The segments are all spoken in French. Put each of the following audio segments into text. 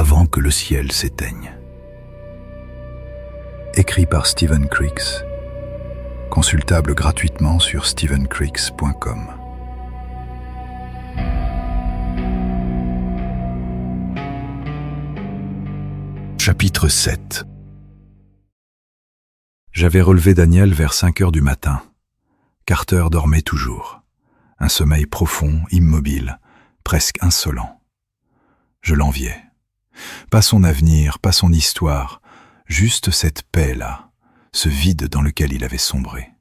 avant que le ciel s'éteigne. Écrit par Stephen Creeks, consultable gratuitement sur stephencreeks.com. Chapitre 7. J'avais relevé Daniel vers 5 heures du matin. Carter dormait toujours. Un sommeil profond, immobile, presque insolent. Je l'enviais. Pas son avenir, pas son histoire, juste cette paix-là, ce vide dans lequel il avait sombré.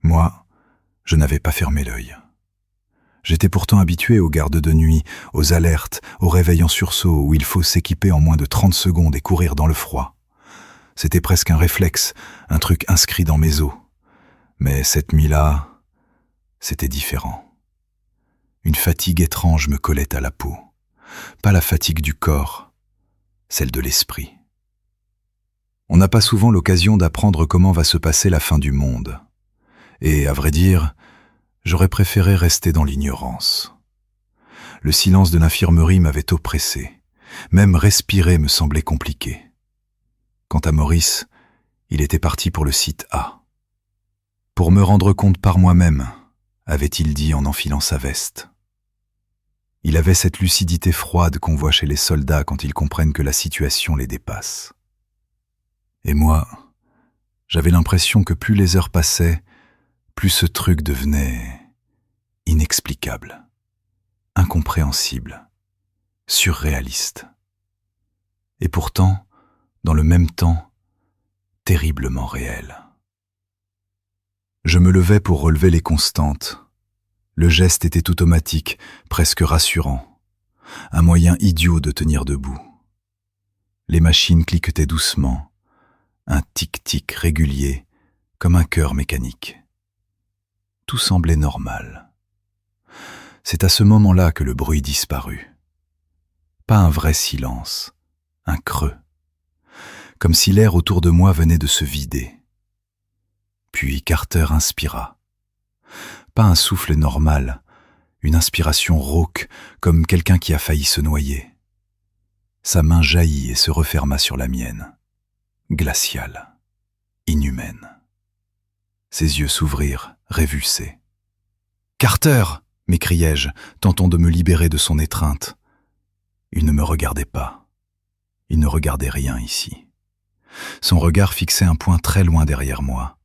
Moi, je n'avais pas fermé l'œil. J'étais pourtant habitué aux gardes de nuit, aux alertes, aux réveils en sursaut où il faut s'équiper en moins de 30 secondes et courir dans le froid. C'était presque un réflexe, un truc inscrit dans mes os. Mais cette nuit-là, c'était différent. Une fatigue étrange me collait à la peau. Pas la fatigue du corps, celle de l'esprit. On n'a pas souvent l'occasion d'apprendre comment va se passer la fin du monde. Et, à vrai dire, j'aurais préféré rester dans l'ignorance. Le silence de l'infirmerie m'avait oppressé. Même respirer me semblait compliqué. Quant à Maurice, il était parti pour le site A. Pour me rendre compte par moi-même, avait-il dit en enfilant sa veste. Il avait cette lucidité froide qu'on voit chez les soldats quand ils comprennent que la situation les dépasse. Et moi, j'avais l'impression que plus les heures passaient, plus ce truc devenait inexplicable, incompréhensible, surréaliste. Et pourtant, dans le même temps, terriblement réel. Je me levais pour relever les constantes. Le geste était automatique, presque rassurant. Un moyen idiot de tenir debout. Les machines cliquetaient doucement. Un tic-tic régulier, comme un cœur mécanique. Tout semblait normal. C'est à ce moment-là que le bruit disparut. Pas un vrai silence, un creux. Comme si l'air autour de moi venait de se vider. Puis Carter inspira. Pas un souffle normal, une inspiration rauque, comme quelqu'un qui a failli se noyer. Sa main jaillit et se referma sur la mienne. Glaciale, inhumaine. Ses yeux s'ouvrirent, révulsés. « Carter !» m'écriai-je, tentant de me libérer de son étreinte. Il ne me regardait pas. Il ne regardait rien ici. Son regard fixait un point très loin derrière moi.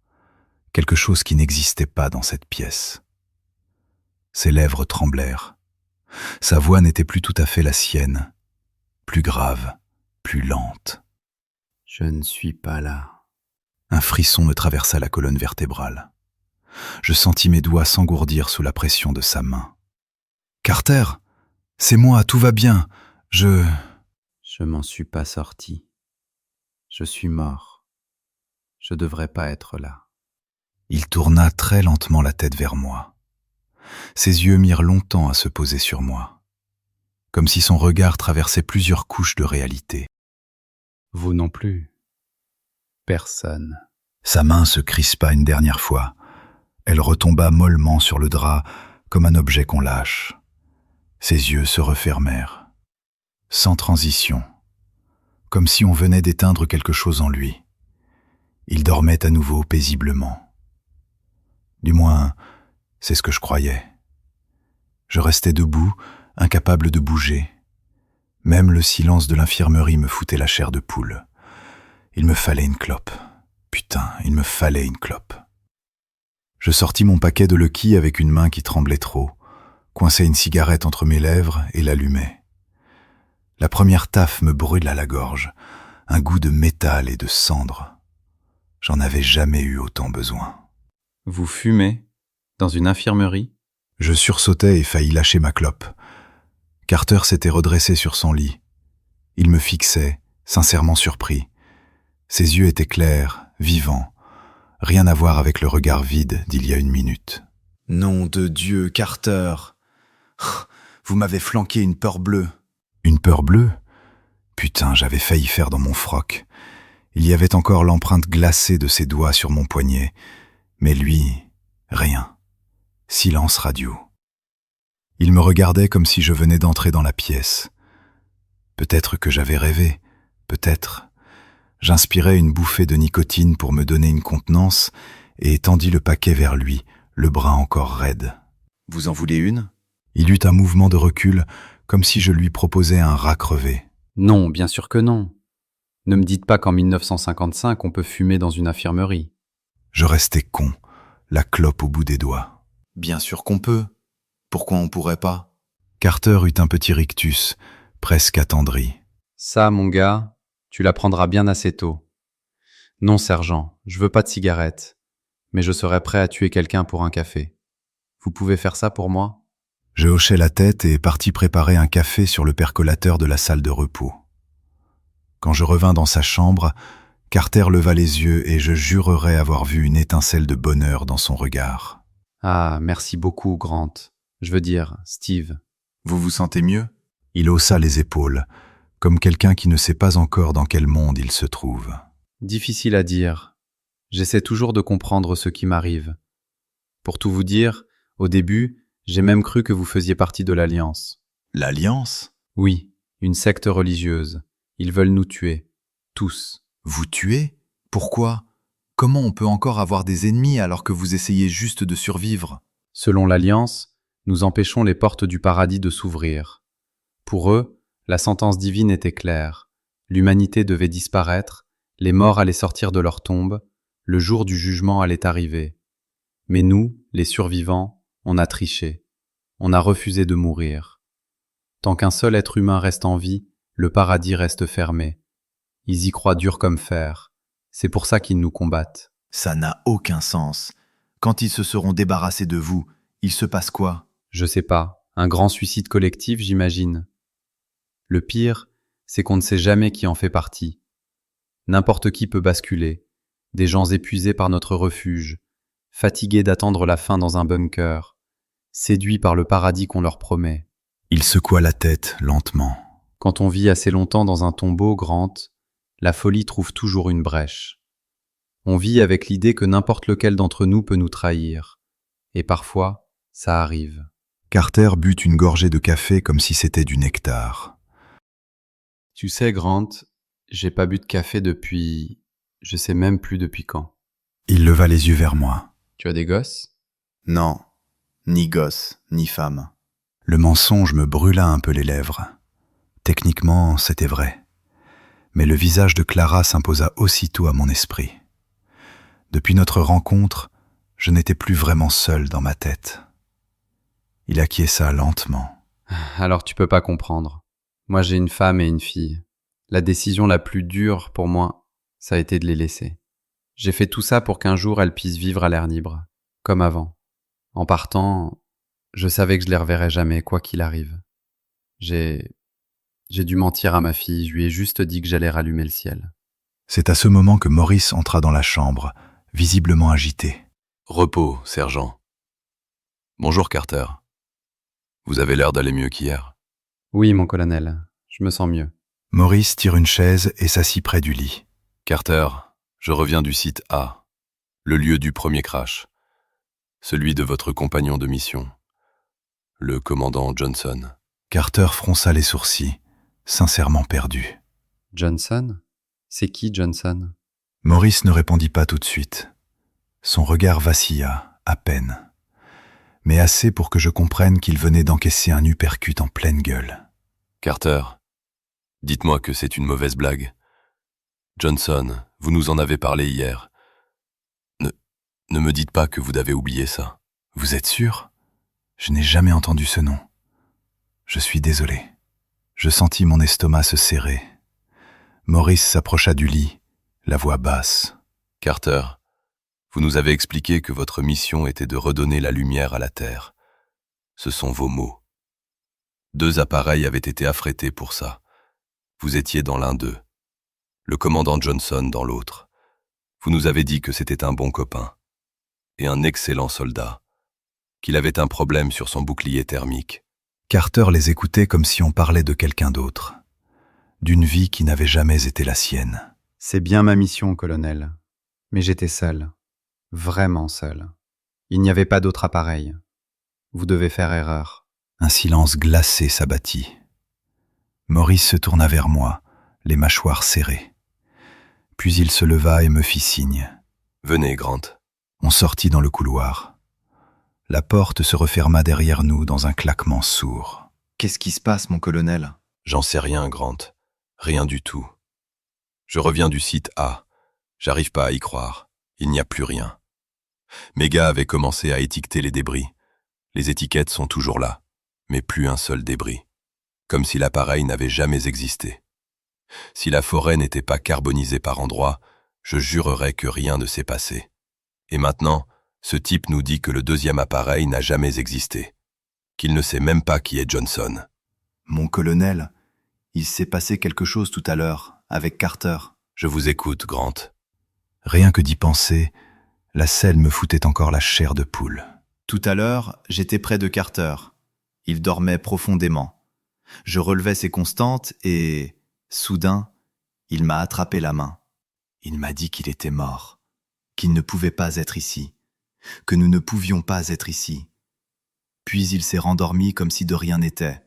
Quelque chose qui n'existait pas dans cette pièce. Ses lèvres tremblèrent. Sa voix n'était plus tout à fait la sienne, plus grave, plus lente. « Je ne suis pas là. » Un frisson me traversa la colonne vertébrale. Je sentis mes doigts s'engourdir sous la pression de sa main. « Carter, c'est moi, tout va bien. Je m'en suis pas sorti. Je suis mort. Je devrais pas être là. » Il tourna très lentement la tête vers moi. Ses yeux mirent longtemps à se poser sur moi, comme si son regard traversait plusieurs couches de réalité. Vous non plus. Personne. Sa main se crispa une dernière fois. Elle retomba mollement sur le drap, comme un objet qu'on lâche. Ses yeux se refermèrent, sans transition, comme si on venait d'éteindre quelque chose en lui. Il dormait à nouveau paisiblement. Du moins, c'est ce que je croyais. Je restais debout, incapable de bouger. Même le silence de l'infirmerie me foutait la chair de poule. Il me fallait une clope. Putain, il me fallait une clope. Je sortis mon paquet de Lucky avec une main qui tremblait trop, coinçai une cigarette entre mes lèvres et l'allumai. La première taffe me brûla la gorge, un goût de métal et de cendre. J'en avais jamais eu autant besoin. Vous fumez dans une infirmerie ? Je sursautai et faillis lâcher ma clope. Carter s'était redressé sur son lit. Il me fixait, sincèrement surpris. Ses yeux étaient clairs, vivants. Rien à voir avec le regard vide d'il y a une minute. « Nom de Dieu, Carter ! Vous m'avez flanqué une peur bleue. » Une peur bleue ? Putain, j'avais failli faire dans mon froc. Il y avait encore l'empreinte glacée de ses doigts sur mon poignet. Mais lui, rien. Silence radio. Il me regardait comme si je venais d'entrer dans la pièce. Peut-être que j'avais rêvé, peut-être. J'inspirais une bouffée de nicotine pour me donner une contenance et tendis le paquet vers lui, le bras encore raide. Vous en voulez une? Il eut un mouvement de recul, comme si je lui proposais un rat crevé. Non, bien sûr que non. Ne me dites pas qu'en 1955 on peut fumer dans une infirmerie. Je restais con, la clope au bout des doigts. Bien sûr qu'on peut. Pourquoi on pourrait pas? Carter eut un petit rictus, presque attendri. Ça, mon gars, tu l'apprendras bien assez tôt. Non, sergent, je veux pas de cigarette, mais je serais prêt à tuer quelqu'un pour un café. Vous pouvez faire ça pour moi? Je hochai la tête et partis préparer un café sur le percolateur de la salle de repos. Quand je revins dans sa chambre, Carter leva les yeux et je jurerais avoir vu une étincelle de bonheur dans son regard. Ah, merci beaucoup, Grant. Je veux dire, Steve. Vous vous sentez mieux? Il haussa les épaules, comme quelqu'un qui ne sait pas encore dans quel monde il se trouve. Difficile à dire. J'essaie toujours de comprendre ce qui m'arrive. Pour tout vous dire, au début, j'ai même cru que vous faisiez partie de l'Alliance. L'Alliance? Oui, une secte religieuse. Ils veulent nous tuer. Tous. Vous tuer? Pourquoi? Comment on peut encore avoir des ennemis alors que vous essayez juste de survivre? Selon l'Alliance, nous empêchons les portes du paradis de s'ouvrir. Pour eux, la sentence divine était claire. L'humanité devait disparaître, les morts allaient sortir de leur tombe, le jour du jugement allait arriver. Mais nous, les survivants, on a triché. On a refusé de mourir. Tant qu'un seul être humain reste en vie, le paradis reste fermé. Ils y croient dur comme fer. C'est pour ça qu'ils nous combattent. Ça n'a aucun sens. Quand ils se seront débarrassés de vous, il se passe quoi? Je sais pas, un grand suicide collectif, j'imagine. Le pire, c'est qu'on ne sait jamais qui en fait partie. N'importe qui peut basculer. Des gens épuisés par notre refuge, fatigués d'attendre la fin dans un bunker, séduits par le paradis qu'on leur promet. Il secoua la tête lentement. Quand on vit assez longtemps dans un tombeau, Grant, la folie trouve toujours une brèche. On vit avec l'idée que n'importe lequel d'entre nous peut nous trahir. Et parfois, ça arrive. Carter but une gorgée de café comme si c'était du nectar. Tu sais, Grant, j'ai pas bu de café depuis... je sais même plus depuis quand. Il leva les yeux vers moi. Tu as des gosses? Non, ni gosse, ni femme. Le mensonge me brûla un peu les lèvres. Techniquement, c'était vrai. Mais le visage de Clara s'imposa aussitôt à mon esprit. Depuis notre rencontre, je n'étais plus vraiment seul dans ma tête. Il acquiesça lentement. Alors tu peux pas comprendre. Moi j'ai une femme et une fille. La décision la plus dure pour moi, ça a été de les laisser. J'ai fait tout ça pour qu'un jour elles puissent vivre à l'air libre, comme avant. En partant, je savais que je les reverrais jamais, quoi qu'il arrive. J'ai dû mentir à ma fille, je lui ai juste dit que j'allais rallumer le ciel. C'est à ce moment que Maurice entra dans la chambre, visiblement agité. Repos, sergent. Bonjour, Carter. Vous avez l'air d'aller mieux qu'hier. Oui, mon colonel, je me sens mieux. Maurice tire une chaise et s'assit près du lit. Carter, je reviens du site A, le lieu du premier crash, celui de votre compagnon de mission, le commandant Johnson. Carter fronça les sourcils, sincèrement perdu. Johnson? C'est qui Johnson? Maurice ne répondit pas tout de suite. Son regard vacilla, à peine. Mais assez pour que je comprenne qu'il venait d'encaisser un uppercut en pleine gueule. Carter, dites-moi que c'est une mauvaise blague. Johnson, vous nous en avez parlé hier. Ne me dites pas que vous avez oublié ça. Vous êtes sûr? Je n'ai jamais entendu ce nom. Je suis désolé. Je sentis mon estomac se serrer. Maurice s'approcha du lit, la voix basse. Carter, vous nous avez expliqué que votre mission était de redonner la lumière à la Terre. Ce sont vos mots. 2 appareils avaient été affrétés pour ça. Vous étiez dans l'un d'eux. Le commandant Johnson dans l'autre. Vous nous avez dit que c'était un bon copain et un excellent soldat, qu'il avait un problème sur son bouclier thermique. Carter les écoutait comme si on parlait de quelqu'un d'autre, d'une vie qui n'avait jamais été la sienne. C'est bien ma mission, colonel. Mais j'étais seul. Vraiment seul. Il n'y avait pas d'autre appareil. Vous devez faire erreur. Un silence glacé s'abattit. Maurice se tourna vers moi, les mâchoires serrées. Puis il se leva et me fit signe. Venez, Grant. On sortit dans le couloir. La porte se referma derrière nous dans un claquement sourd. Qu'est-ce qui se passe, mon colonel? J'en sais rien, Grant. Rien du tout. Je reviens du site A. J'arrive pas à y croire. Il n'y a plus rien. Mes gars avaient commencé à étiqueter les débris. Les étiquettes sont toujours là, mais plus un seul débris. Comme si l'appareil n'avait jamais existé. Si la forêt n'était pas carbonisée par endroits, je jurerais que rien ne s'est passé. Et maintenant, ce type nous dit que le deuxième appareil n'a jamais existé. Qu'il ne sait même pas qui est Johnson. Mon colonel, il s'est passé quelque chose tout à l'heure, avec Carter. Je vous écoute, Grant. Rien que d'y penser, la selle me foutait encore la chair de poule. Tout à l'heure, j'étais près de Carter. Il dormait profondément. Je relevais ses constantes et, soudain, il m'a attrapé la main. Il m'a dit qu'il était mort, qu'il ne pouvait pas être ici, que nous ne pouvions pas être ici. Puis il s'est rendormi comme si de rien n'était.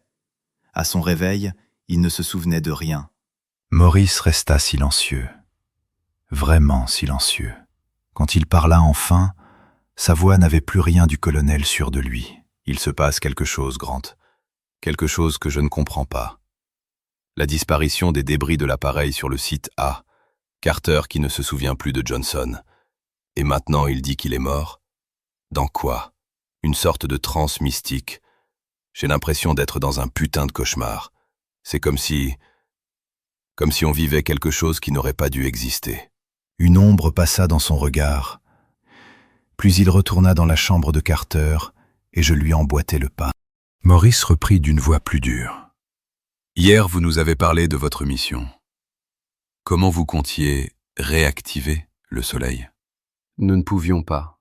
À son réveil, il ne se souvenait de rien. Maurice resta silencieux. Vraiment silencieux. Quand il parla enfin, sa voix n'avait plus rien du colonel sûr de lui. Il se passe quelque chose, Grant. Quelque chose que je ne comprends pas. La disparition des débris de l'appareil sur le site A. Carter qui ne se souvient plus de Johnson. Et maintenant il dit qu'il est mort. Dans quoi? Une sorte de transe mystique. J'ai l'impression d'être dans un putain de cauchemar. C'est comme si on vivait quelque chose qui n'aurait pas dû exister. Une ombre passa dans son regard. Puis il retourna dans la chambre de Carter et je lui emboîtai le pas. Maurice reprit d'une voix plus dure. Hier, vous nous avez parlé de votre mission. Comment vous comptiez réactiver le soleil? Nous ne pouvions pas.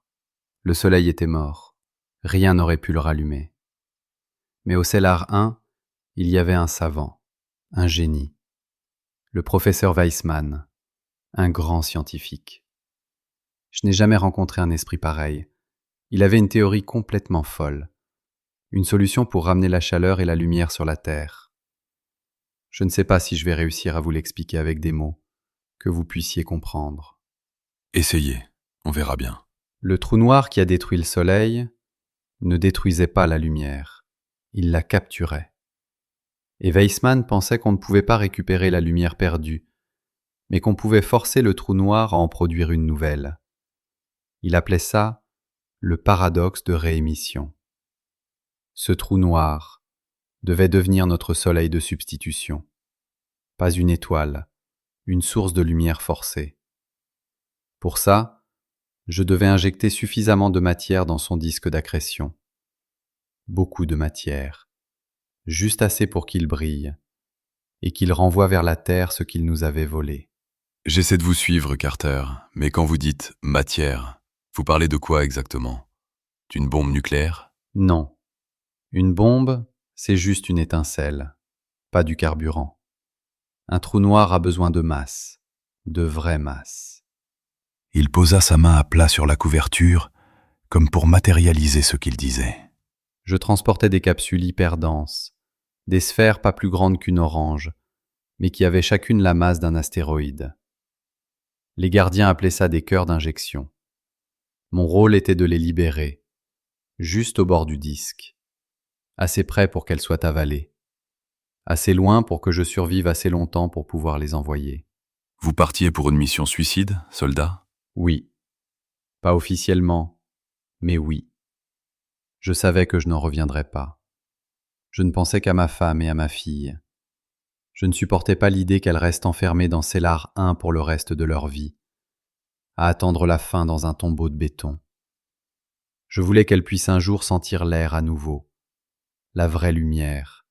Le soleil était mort. Rien n'aurait pu le rallumer. Mais au Cellar 1, il y avait un savant, un génie. Le professeur Weissman, un grand scientifique. Je n'ai jamais rencontré un esprit pareil. Il avait une théorie complètement folle. Une solution pour ramener la chaleur et la lumière sur la Terre. Je ne sais pas si je vais réussir à vous l'expliquer avec des mots, que vous puissiez comprendre. Essayez, on verra bien. Le trou noir qui a détruit le soleil ne détruisait pas la lumière, il la capturait. Et Weissman pensait qu'on ne pouvait pas récupérer la lumière perdue, mais qu'on pouvait forcer le trou noir à en produire une nouvelle. Il appelait ça le paradoxe de réémission. Ce trou noir devait devenir notre soleil de substitution. Pas une étoile, une source de lumière forcée. Pour ça, je devais injecter suffisamment de matière dans son disque d'accrétion. Beaucoup de matière, juste assez pour qu'il brille, et qu'il renvoie vers la Terre ce qu'il nous avait volé. J'essaie de vous suivre, Carter, mais quand vous dites « matière », vous parlez de quoi exactement? D'une bombe nucléaire? Non. Une bombe, c'est juste une étincelle, pas du carburant. Un trou noir a besoin de masse, de vraie masse. Il posa sa main à plat sur la couverture, comme pour matérialiser ce qu'il disait. Je transportais des capsules hyper denses, des sphères pas plus grandes qu'une orange, mais qui avaient chacune la masse d'un astéroïde. Les gardiens appelaient ça des cœurs d'injection. Mon rôle était de les libérer, juste au bord du disque, assez près pour qu'elles soient avalées, assez loin pour que je survive assez longtemps pour pouvoir les envoyer. Vous partiez pour une mission suicide, soldat? Oui. Pas officiellement, mais oui. Je savais que je n'en reviendrais pas. Je ne pensais qu'à ma femme et à ma fille. Je ne supportais pas l'idée qu'elles restent enfermées dans Cellar 1 pour le reste de leur vie, à attendre la fin dans un tombeau de béton. Je voulais qu'elles puissent un jour sentir l'air à nouveau, la vraie lumière,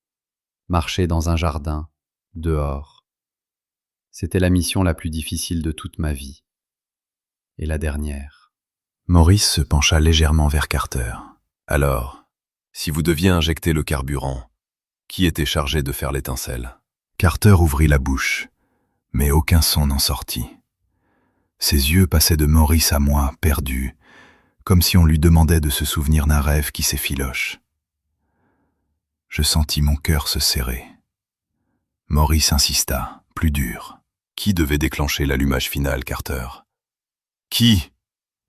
marcher dans un jardin, dehors. C'était la mission la plus difficile de toute ma vie. Et la dernière. Maurice se pencha légèrement vers Carter. Alors, si vous deviez injecter le carburant, qui était chargé de faire l'étincelle? Carter ouvrit la bouche, mais aucun son n'en sortit. Ses yeux passaient de Maurice à moi, perdus, comme si on lui demandait de se souvenir d'un rêve qui s'effiloche. Je sentis mon cœur se serrer. Maurice insista, plus dur. Qui devait déclencher l'allumage final, Carter? Qui?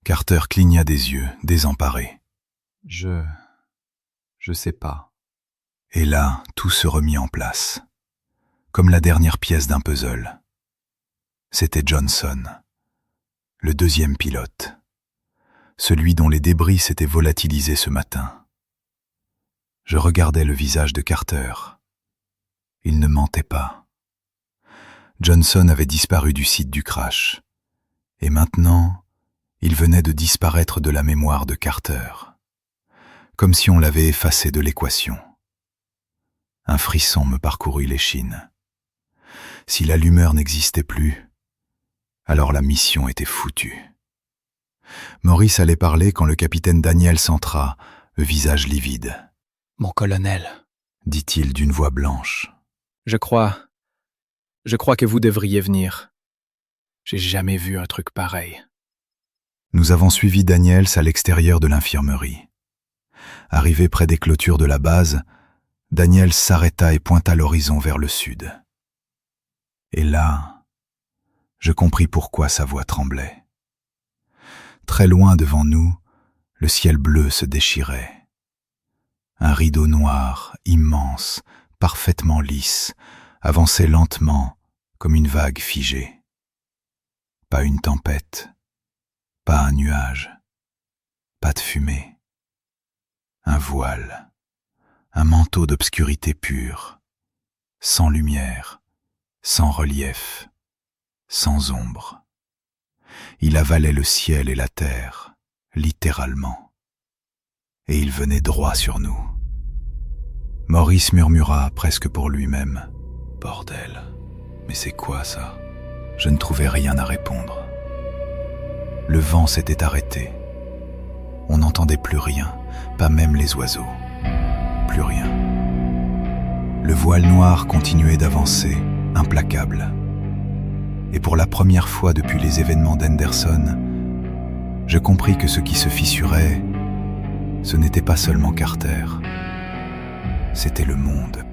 Carter cligna des yeux, désemparé. Je sais pas. Et là, tout se remit en place. Comme la dernière pièce d'un puzzle. C'était Johnson, le deuxième pilote. Celui dont les débris s'étaient volatilisés ce matin. Je regardais le visage de Carter. Il ne mentait pas. Johnson avait disparu du site du crash. Et maintenant, il venait de disparaître de la mémoire de Carter. Comme si on l'avait effacé de l'équation. Un frisson me parcourut l'échine. Si l'allumeur n'existait plus, alors la mission était foutue. Maurice allait parler quand le capitaine Daniels entra, le visage livide. « Mon colonel, dit-il d'une voix blanche. je crois que vous devriez venir. J'ai jamais vu un truc pareil. » Nous avons suivi Daniels à l'extérieur de l'infirmerie. Arrivé près des clôtures de la base, Daniels s'arrêta et pointa l'horizon vers le sud. Et là, je compris pourquoi sa voix tremblait. Très loin devant nous, le ciel bleu se déchirait. Un rideau noir, immense, parfaitement lisse, avançait lentement comme une vague figée. Pas une tempête, pas un nuage, pas de fumée. Un voile, un manteau d'obscurité pure, sans lumière, sans relief, sans ombre. Il avalait le ciel et la terre, littéralement. Et il venait droit sur nous. Maurice murmura, presque pour lui-même. « Bordel, mais c'est quoi ça ?» Je ne trouvais rien à répondre. Le vent s'était arrêté. On n'entendait plus rien, pas même les oiseaux. Plus rien. Le voile noir continuait d'avancer, implacable. Et pour la première fois depuis les événements d'Henderson, je compris que ce qui se fissurait, ce n'était pas seulement Carter, c'était le monde.